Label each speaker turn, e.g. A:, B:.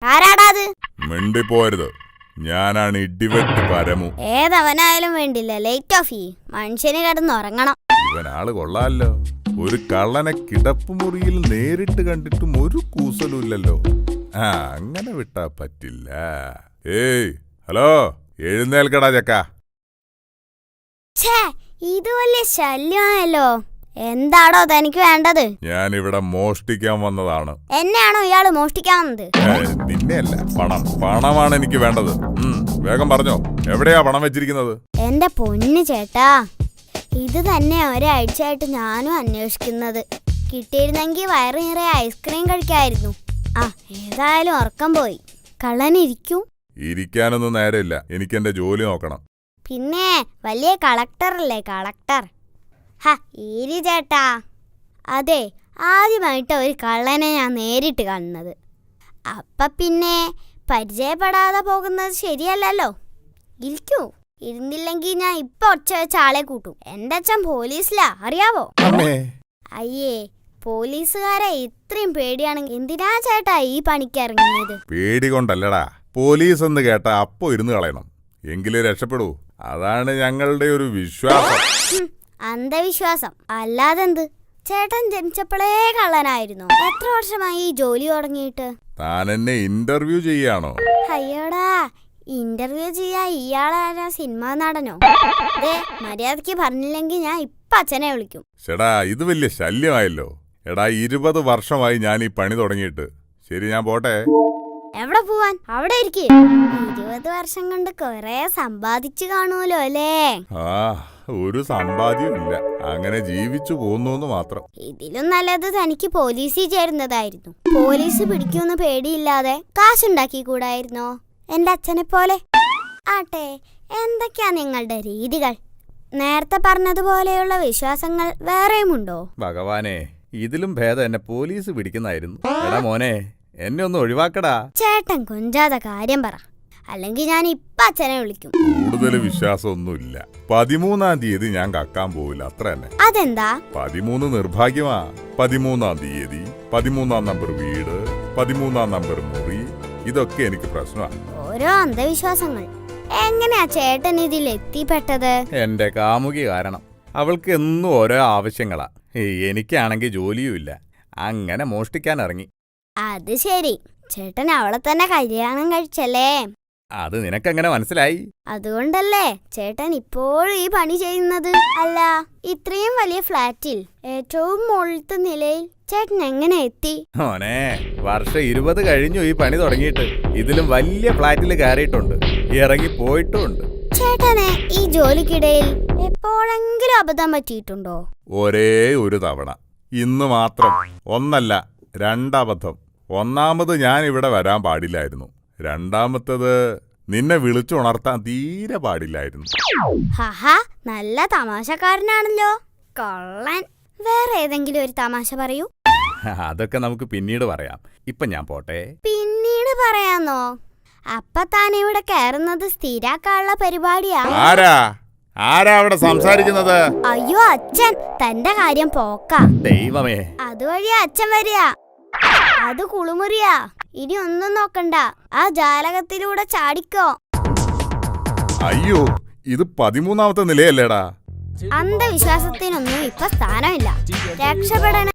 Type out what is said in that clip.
A: ആരാടാ അത്?
B: മിണ്ടിപ്പോരുത്. ഞാനാണ് ഇടിവെട്ട് പരമു.
A: ഏതവനായാലും വേണ്ടില്ല, ലേറ്റ് ഓഫ് ചെയ്യ്. മനുഷ്യന് കിടന്നുറങ്ങണം.
B: ഇവനാള് കൊള്ളാലോ. ഒരു കള്ളനെ കിടപ്പുമുറിയിൽ നേരിട്ട് കണ്ടിട്ടും ഒരു കൂസലുമില്ലല്ലോ. അങ്ങനെ വിട്ടാ പറ്റില്ല. ഏയ് ഹലോ, എഴുന്നേൽക്കടാ ചക്ക.
A: ഇത് വലിയ ശല്യമായല്ലോ. എന്താടോ തനിക്ക് വേണ്ടത്?
B: ഞാനിവിടെ മോഷ്ടിക്കാൻ വന്നതാണ്.
A: എന്നെയാണോ ഇയാള് മോഷ്ടിക്കാൻ വന്നത്?
B: നിന്നെയല്ല, പണമാണ് എനിക്ക് വേണ്ടത്. വേഗം പറഞ്ഞോ, എവിടെയാ പണം വെച്ചിരിക്കുന്നത്?
A: എന്റെ പൊന്നു ചേട്ടാ, ഇത് തന്നെ ഒരാഴ്ചയായിട്ട് ഞാനും അന്വേഷിക്കുന്നത്. കിട്ടിയിരുന്നെങ്കിൽ വയറ് നിറയെ ഐസ്ക്രീം കഴിക്കായിരുന്നു. ഏതായാലും ഉറക്കം പോയി. കള്ളനിരിക്കൂ.
B: ഇരിക്കാനൊന്നും നേരമില്ല, എനിക്ക് എന്റെ ജോലി നോക്കണം.
A: പിന്നെ വലിയ കളക്ടറല്ലേ കളക്ടർ. ഈരി ചേട്ടാ, അതെ, ആദ്യമായിട്ട് ഒരു കള്ളനെ ഞാൻ നേരിട്ട് കാണുന്നത്. പിന്നെ പരിചയപ്പെടാതെ പോകുന്നത് ശരിയല്ലല്ലോ. ഇരിക്കൂ. ഇരുന്നില്ലെങ്കിൽ ഞാൻ ഇപ്പൊ ഒച്ച വെച്ച ആളെ കൂട്ടും. എന്റെ അച്ഛൻ പോലീസിലാ, അറിയാവോ? അയ്യേ, പോലീസുകാരെ ഇത്രയും പേടിയാണെങ്കിൽ എന്തിനാ ചേട്ടാ ഈ പണിക്ക് ഇറങ്ങിയത്?
B: പേടി കൊണ്ടല്ലടാ, പോലീസ് എന്ന് കേട്ടാ അപ്പൊ ഇരുന്ന് കളയണം, എങ്കിലേ രക്ഷപ്പെടൂ. അതാണ് ഞങ്ങളുടെ ഒരു വിശ്വാസം.
A: അന്ധവിശ്വാസം അല്ലാതെന്ത്? ചേട്ടൻ ജനിച്ചപ്പോഴേ കള്ളനായിരുന്നു. എത്ര വർഷമായി ഈ ജോലി തുടങ്ങിയിട്ട്?
B: താൻ എന്നെ ഇന്റർവ്യൂ ചെയ്യാണോ?
A: അയ്യോടാ, ഇന്റർവ്യൂ ചെയ്യാ ഇയാളാരാ? സിനിമാ നടനോ? മര്യാദക്ക് പറഞ്ഞില്ലെങ്കിൽ ഞാൻ ഇപ്പൊ അച്ഛനെ വിളിക്കും.
B: ചേടാ, ഇത് വലിയ ശല്യമായല്ലോ. എടാ, 20 വർഷമായി ഞാൻ ഈ പണി തുടങ്ങിയിട്ട്. ശരി, ഞാൻ പോട്ടെ.
A: എവിടെ പോവാൻ? അവിടെ ഇരിക്കേ. 20 വർഷം കൊണ്ട് കൊറേ സമ്പാദിച്ചു കാണുമല്ലോ അല്ലേ?
B: ഒരു സമ്പാദ്യം ഇല്ല, അങ്ങനെ ജീവിച്ചു പോന്നു മാത്രം.
A: ഇതിലും നല്ലത് തനിക്ക് പോലീസിൽ ചേരുന്നതായിരുന്നു. പോലീസ് പിടിക്കുമെന്ന് പേടിയില്ലാതെ കാശുണ്ടാക്കി കൂടായിരുന്നോ എന്റെ അച്ഛനെ പോലെ? ആട്ടെ, എന്തൊക്കെയാ നിങ്ങളുടെ രീതികൾ? നേരത്തെ പറഞ്ഞതുപോലെയുള്ള വിശ്വാസങ്ങൾ വേറെയുമുണ്ടോ?
B: ഭഗവാനെ, ഇതിലും ഭേദം എന്നെ പോലീസ് പിടിക്കുന്നായിരുന്നു. എടാ മോനെ, എന്നെ ഒന്ന് ഒഴിവാക്കടാ.
A: ചേട്ടൻ കൊഞ്ചാതെ കാര്യം പറ, അല്ലെങ്കിൽ ഞാൻ ഇപ്പൊ അച്ഛനെ വിളിക്കും.
B: കൂടുതൽ വിശ്വാസമൊന്നുമില്ല. 13-ാം തീയതി ഞാൻ കക്കാൻ പോവില്ല, അത്ര തന്നെ.
A: അതെന്താ?
B: 13 നിർഭാഗ്യമാ. 13-ാം തീയതി, 13-ാം നമ്പർ വീട്, 13-ാം നമ്പർ മുറി, ഇതൊക്കെ എനിക്ക് പ്രശ്നമാണ്.
A: ഓരോ അന്ധവിശ്വാസങ്ങൾ. എങ്ങനെയാ ചേട്ടൻ ഇതിൽ എത്തിപ്പെട്ടത്?
B: എന്റെ കാമുകി കാരണം. അവൾക്ക് എന്നും ഓരോ ആവശ്യങ്ങളാ. എനിക്കാണെങ്കിൽ ജോലിയും ഇല്ല. അങ്ങനെ മോഷ്ടിക്കാൻ ഇറങ്ങി.
A: അത് ശരി, ചേട്ടൻ അവളെ തന്നെ കല്യാണം കഴിച്ചല്ലേ?
B: അത് നിനക്കെങ്ങനെ മനസ്സിലായി?
A: അതുകൊണ്ടല്ലേ ചേട്ടൻ ഇപ്പോഴും ഈ പണി ചെയ്യുന്നത്? അല്ല, ഇത്രയും വലിയ ഫ്ലാറ്റിൽ ഏറ്റവും മുകളിലത്തെ നിലയിൽ ചേട്ടൻ എങ്ങനെ എത്തി?
B: മോനെ, വർഷം 20 കഴിഞ്ഞു ഈ പണി തുടങ്ങിയിട്ട്. ഇതിലും വലിയ ഫ്ലാറ്റിൽ കയറിയിട്ടുണ്ട്, ഇറങ്ങി പോയിട്ടുമുണ്ട്.
A: ചേട്ടനെ ഈ ജോലിക്കിടയിൽ എപ്പോഴെങ്കിലും അബദ്ധം പറ്റിയിട്ടുണ്ടോ?
B: ഒരേ ഒരു തവണ, ഇന്ന് മാത്രം. ഒന്നല്ല, 2 അബദ്ധം. ഒന്നാമത് ഞാൻ ഇവിടെ വരാൻ പാടില്ലായിരുന്നു. രണ്ടാമത്തത് നിന്നെ വിളിച്ചുണർത്താൻ തീരെ പാടില്ലായിരുന്നു.
A: നല്ല തമാശക്കാരനാണല്ലോ കള്ളൻ. വേറെ ഏതെങ്കിലും ഒരു തമാശ പറയൂ.
B: അതൊക്കെ നമുക്ക് പിന്നീട് പറയാം. ഇപ്പൊ ഞാൻ പോട്ടെ.
A: പിന്നീട് പറയാന്നോ? അപ്പൊ താൻ ഇവിടെ കയറുന്നത് സ്ഥിരാക്കാനുള്ള പരിപാടിയാ?
B: ആരാ അവിടെ സംസാരിക്കുന്നത്?
A: അയ്യോ അച്ഛൻ, തന്റെ കാര്യം പോക്ക.
B: ദൈവമേ,
A: അതുവഴിയാ അച്ഛൻ വരിക. അത് കുളിമുറിയാ. ഇനി ഒന്നും നോക്കണ്ട, ആ ജാലകത്തിലൂടെ ചാടിക്കോ.
B: അയ്യോ, ഇത് 13-ാമത്തെ നിലയല്ലേടാ?
A: അന്ധവിശ്വാസത്തിനൊന്നും ഇപ്പൊ സ്ഥാനമില്ല. രക്ഷപ്പെടണ